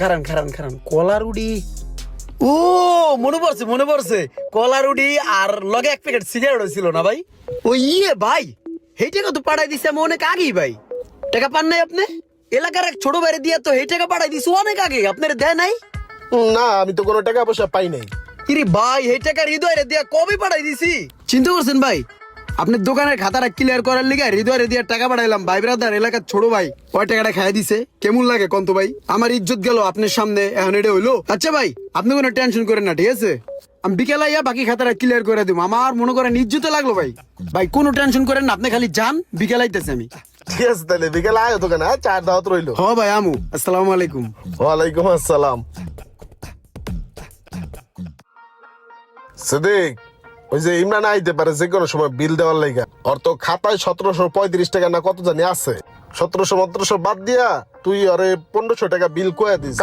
খারান খারান খারান কলারুডি। ও মনে পড়ছে কলারুডি আর লগে এক প্যাকেট সিগারেট ছিল না ভাই? ও ইয়ে ভাই, এই টাকা তো পাঠাই দিছে আমি অনেক আগেই ভাই। টাকা পান নাই আপনি? এলাকার এক ছোট বাইরে দিয়া তো এই টাকা পাঠাই দিছি অনেক আগে, আপনার দেয় নাই? না, আমি তো কোনো টাকা পয়সা পাই নাই। কিরে ভাই, এই টাকা হৃদয়ের দিয়া কবে পাঠাই দিছি? চিন্তা করছেন ভাই? আপনার দোকানের খাতাটা ক্লিয়ার করার লিগে হৃদয়ের দিয়া টাকা পাঠাইলাম। ভাই ব্রাদার এলাকার ছোট ভাই ওই টাকাটা খাই দিছে। কেমন লাগে কন্ত ভাই? আমার ইজ্জত গেল আপনার সামনে, এখন এটা হইলো? আচ্ছা ভাই, আপনি কোনো টেনশন করেন না, ঠিক আছে? আমি বিকেলে আইয়া বাকি খাতাটা ক্লিয়ার করে দিব। আমার মনে করেন ইজ্জতে লাগলো ভাই। ভাই কোনো টেনশন করেন না, আপনি খালি যান, বিকেলে আইতেছি আমি। ঠিক আছে, তাহলে বিকেলে আয় দোকানে, চার দাওয়াত রইলো। হ ভাই আমু, আসসালামু আলাইকুম। ওয়ালাইকুম আসসালাম। সিদ্দিক, ওই যে ইমরান আইতে পারে যে কোনো সময় বিল দেওয়ার লাইগা। ওর তো খাতায় 1735 টাকা না কত জানি আছে। 1700 বাদ দিয়া তুই আরে 1500 টাকা বিল কয়ে দিস।